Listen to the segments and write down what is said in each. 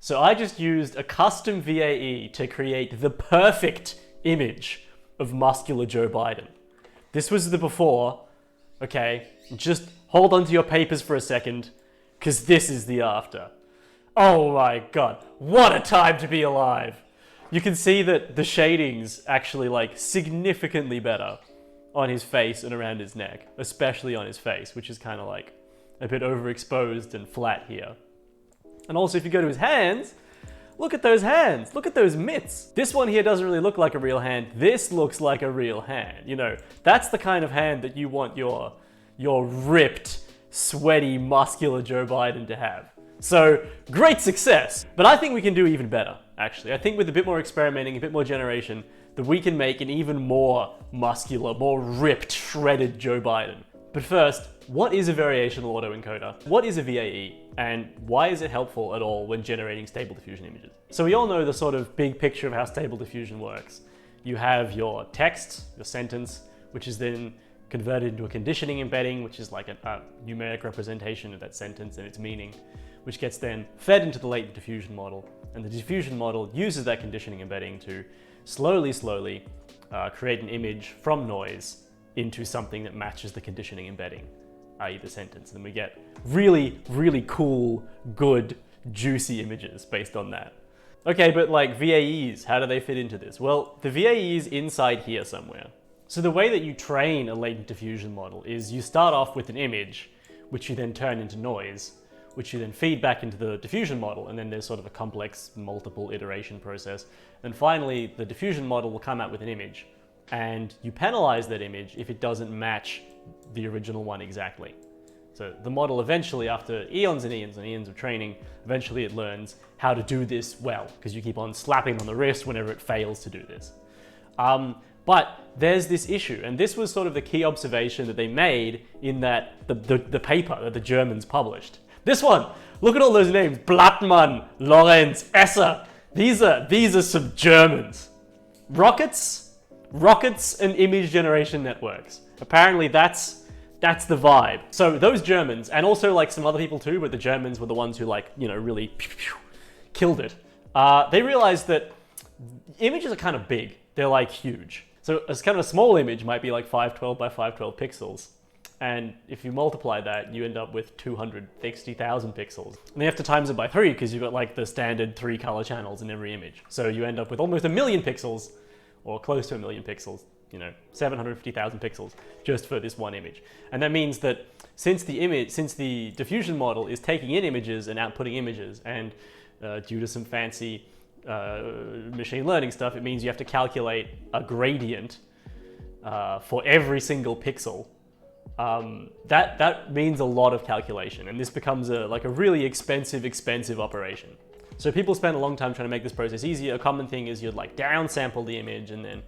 So I just used a custom VAE to create the perfect image of muscular Joe Biden. This was the before, okay? Just hold on to your papers for a second, because this is the after. Oh my god, what a time to be alive! You can see that the shading's actually like significantly better on his face and around his neck, especially on his face, which is kind of like a bit overexposed and flat here. And also if you go to his hands, look at those hands, look at those mitts. This one here doesn't really look like a real hand. This looks like a real hand. You know, that's the kind of hand that you want your ripped, sweaty, muscular Joe Biden to have. So, great success. But I think we can do even better, actually. I think with a bit more experimenting, a bit more generation, that we can make an even more muscular, more ripped, shredded Joe Biden. But first, what is a variational autoencoder? What is a VAE? And why is it helpful at all when generating Stable Diffusion images? So we all know the sort of big picture of how Stable Diffusion works. You have your text, your sentence, which is then converted into a conditioning embedding, which is like a numeric representation of that sentence and its meaning, which gets then fed into the latent diffusion model. And the diffusion model uses that conditioning embedding to slowly create an image from noise into something that matches the conditioning embedding, i.e. the sentence. And we get really, really cool, good, juicy images based on that. Okay, but like VAEs, how do they fit into this? Well, the VAE is inside here somewhere. So the way that you train a latent diffusion model is you start off with an image, which you then turn into noise, which you then feed back into the diffusion model, and then there's sort of a complex multiple iteration process. And finally, the diffusion model will come out with an image, and you penalize that image if it doesn't match the original one exactly. So the model eventually, after eons and eons and eons of training, eventually it learns how to do this well, because you keep on slapping on the wrist whenever it fails to do this. But there's this issue, and this was sort of the key observation that they made in that the paper that the Germans published. This one, look at all those names: Blattmann, Lorenz, Esser. These are some Germans. Rockets and image generation networks. Apparently that's the vibe. So those Germans, and also like some other people too, but the Germans were the ones who like, you know, really killed it. They realized that images are kind of big. They're like huge. So a kind of a small image might be like 512 by 512 pixels. And if you multiply that, you end up with 260,000 pixels. And you have to times it by 3 because you've got like the standard 3 color channels in every image. So you end up with almost 1 million pixels, or close to 1 million pixels, you know, 750,000 pixels just for this one image. And that means that since the diffusion model is taking in images and outputting images, and due to some fancy machine learning stuff, it means you have to calculate a gradient for every single pixel. That means a lot of calculation, and this becomes a really expensive operation. So people spend a long time trying to make this process easier. A common thing is you'd like downsample the image and then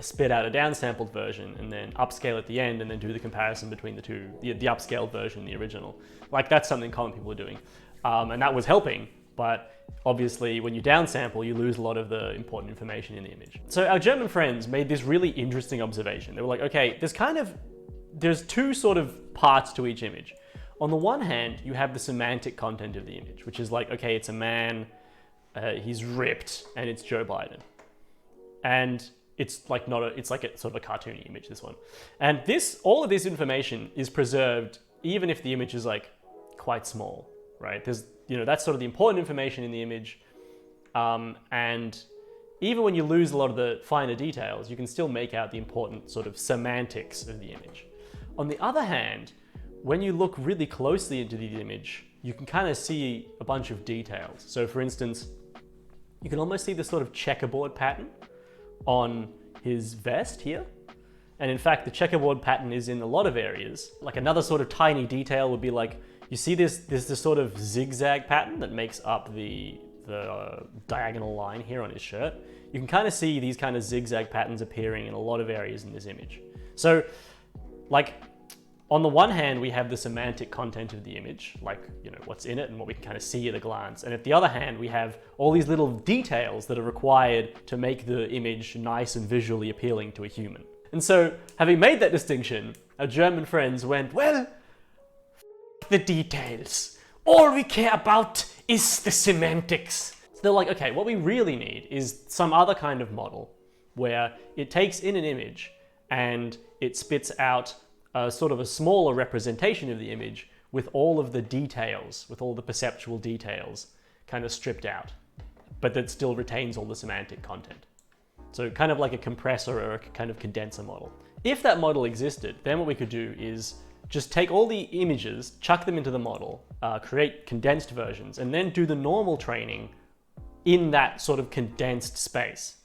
spit out a downsampled version, and then upscale at the end, and then do the comparison between the two, the upscaled version and the original. Like, that's something common people are doing, and that was helping. But obviously, when you downsample, you lose a lot of the important information in the image. So our German friends made this really interesting observation. They were like, okay, there's two sort of parts to each image. On the one hand, you have the semantic content of the image, which is like, okay, it's a man, he's ripped, and it's Joe Biden. And it's like it's like a sort of a cartoony image, this one. And all of this information is preserved even if the image is like quite small, right? That's sort of the important information in the image. And even when you lose a lot of the finer details, you can still make out the important sort of semantics of the image. On the other hand, when you look really closely into the image, you can kind of see a bunch of details. So for instance, you can almost see this sort of checkerboard pattern on his vest here. And in fact, the checkerboard pattern is in a lot of areas. Like another sort of tiny detail would be like, you see this sort of zigzag pattern that makes up the diagonal line here on his shirt. You can kind of see these kind of zigzag patterns appearing in a lot of areas in this image. So like, on the one hand, we have the semantic content of the image, like, you know, what's in it and what we can kind of see at a glance. And at the other hand, we have all these little details that are required to make the image nice and visually appealing to a human. And so, having made that distinction, our German friends went, well, the details. all we care about is the semantics. So they're like, okay, what we really need is some other kind of model where it takes in an image and it spits out a sort of a smaller representation of the image with all of the details, with all the perceptual details kind of stripped out, but that still retains all the semantic content. So kind of like a compressor or a kind of condenser model. If that model existed, then what we could do is just take all the images, chuck them into the model, create condensed versions, and then do the normal training in that sort of condensed space.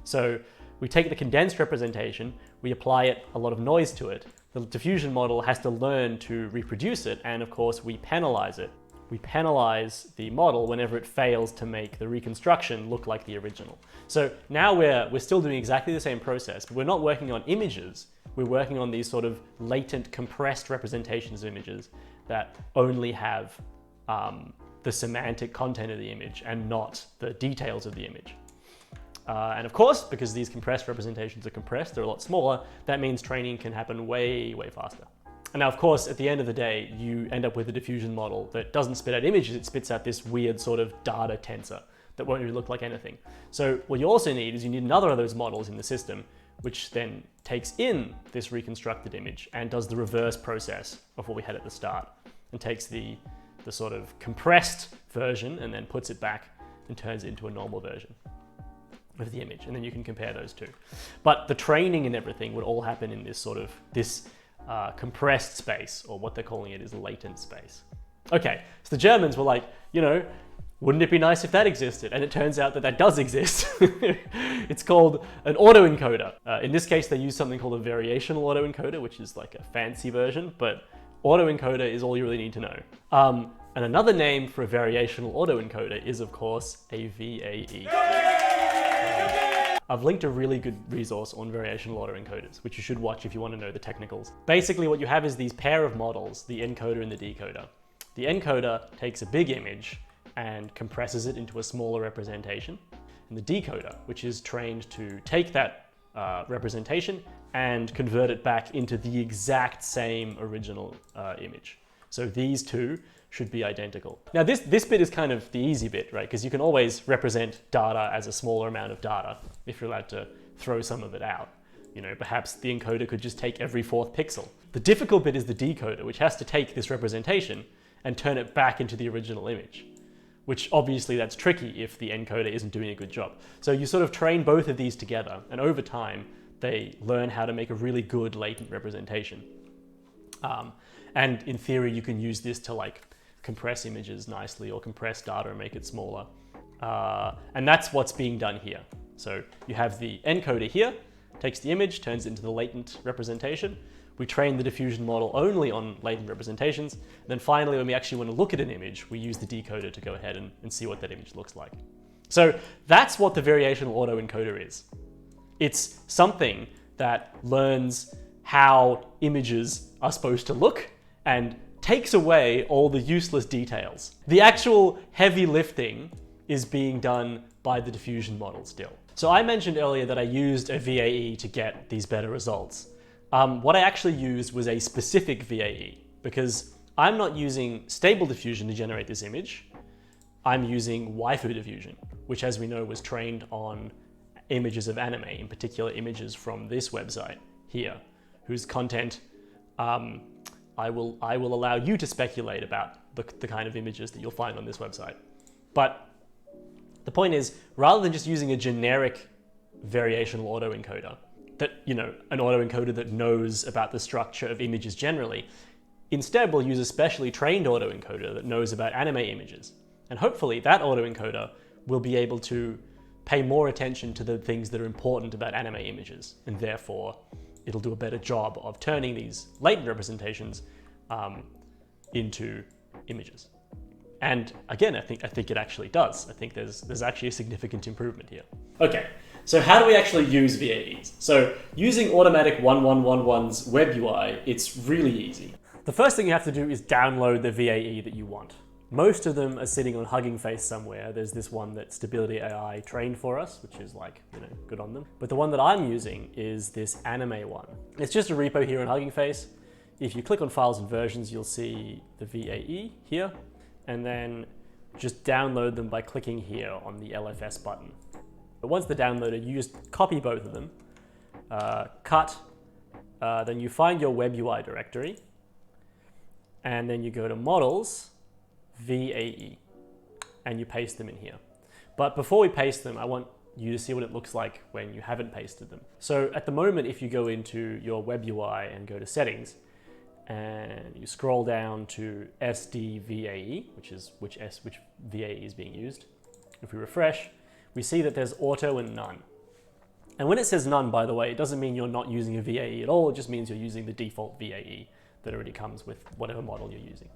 So we take the condensed representation, we apply it a lot of noise to it. The diffusion model has to learn to reproduce it, and of course we penalize it. We penalize the model whenever it fails to make the reconstruction look like the original. So now we're still doing exactly the same process, but we're not working on images. We're working on these sort of latent compressed representations of images that only have the semantic content of the image and not the details of the image. And of course, because these compressed representations are compressed, they're a lot smaller, that means training can happen way, way faster. And now, of course, at the end of the day, you end up with a diffusion model that doesn't spit out images, it spits out this weird sort of data tensor that won't really look like anything. So what you also need is you need another of those models in the system, which then takes in this reconstructed image and does the reverse process of what we had at the start, and takes the sort of compressed version and then puts it back and turns it into a normal version of the image. And then you can compare those two. But the training and everything would all happen in this sort of, compressed space, or what they're calling it is latent space. Okay, so the Germans were like, you know, wouldn't it be nice if that existed? And it turns out that that does exist. It's called an autoencoder. In this case, they use something called a variational autoencoder, which is like a fancy version, but autoencoder is all you really need to know. And another name for a variational autoencoder is, of course, a VAE. I've linked a really good resource on variational autoencoders, which you should watch if you want to know the technicals. Basically, what you have is these pair of models, the encoder and the decoder. The encoder takes a big image and compresses it into a smaller representation. And the decoder, which is trained to take that representation and convert it back into the exact same original image. So these two should be identical. Now this bit is kind of the easy bit, right? Because you can always represent data as a smaller amount of data if you're allowed to throw some of it out. You know, perhaps the encoder could just take every 4th pixel. The difficult bit is the decoder, which has to take this representation and turn it back into the original image, which obviously that's tricky if the encoder isn't doing a good job. So you sort of train both of these together, and over time, they learn how to make a really good latent representation. And in theory, you can use this to like compress images nicely or compress data and make it smaller. And that's what's being done here. So you have the encoder here, takes the image, turns it into the latent representation. We train the diffusion model only on latent representations. And then finally, when we actually want to look at an image, we use the decoder to go ahead and see what that image looks like. So that's what the variational autoencoder is. It's something that learns how images are supposed to look and takes away all the useless details. The actual heavy lifting is being done by the diffusion model still. So I mentioned earlier that I used a VAE to get these better results. What I actually used was a specific VAE, because I'm not using Stable Diffusion to generate this image. I'm using waifu diffusion, which, as we know, was trained on images of anime, in particular images from this website here, whose content I will allow you to speculate about the kind of images that you'll find on this website. But the point is, rather than just using a generic variational autoencoder, that, you know, an autoencoder that knows about the structure of images generally, instead we'll use a specially trained autoencoder that knows about anime images. And hopefully that autoencoder will be able to pay more attention to the things that are important about anime images, and therefore it'll do a better job of turning these latent representations into images. And again, I think it actually does. I think there's actually a significant improvement here. Okay, so how do we actually use VAEs? So using automatic 1111's webui, it's really easy. The first thing you have to do is download the VAE that you want. Most of them are sitting on Hugging Face somewhere. There's this one that Stability AI trained for us, which is like, you know, good on them. But the one that I'm using is this anime one. It's just a repo here on Hugging Face. If you click on Files and Versions, you'll see the VAE here. and then just download them by clicking here on the LFS button. But once they're downloaded, you just copy both of them, cut, then you find your webui directory, and then you go to Models, VAE, and you paste them in here. But before we paste them, I want you to see what it looks like when you haven't pasted them. So at the moment, if you go into your webui and go to Settings, and you scroll down to SDVAE, which VAE is being used. If we refresh, we see that there's auto and none. And when it says none, by the way, it doesn't mean you're not using a VAE at all. It just means you're using the default VAE that already comes with whatever model you're using.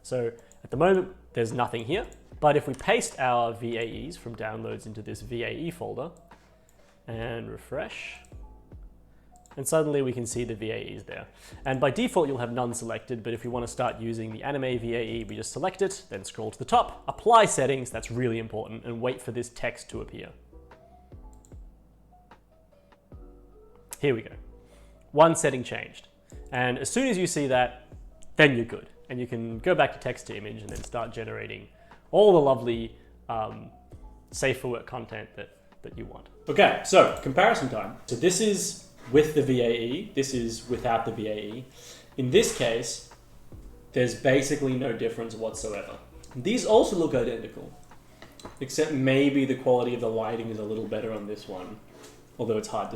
So at the moment, there's nothing here. But if we paste our VAEs from downloads into this VAE folder and refresh, and suddenly we can see the VAEs there. And by default, you'll have none selected, but if we want to start using the anime VAE, we just select it, then scroll to the top, apply settings, that's really important, and wait for this text to appear. Here we go. One setting changed. And as soon as you see that, then you're good. And you can go back to text to image and then start generating all the lovely safe for work content that you want. Okay, so comparison time. So this is with the VAE, this is without the VAE. In this case, there's basically no difference whatsoever. These also look identical, except maybe the quality of the lighting is a little better on this one, although it's hard to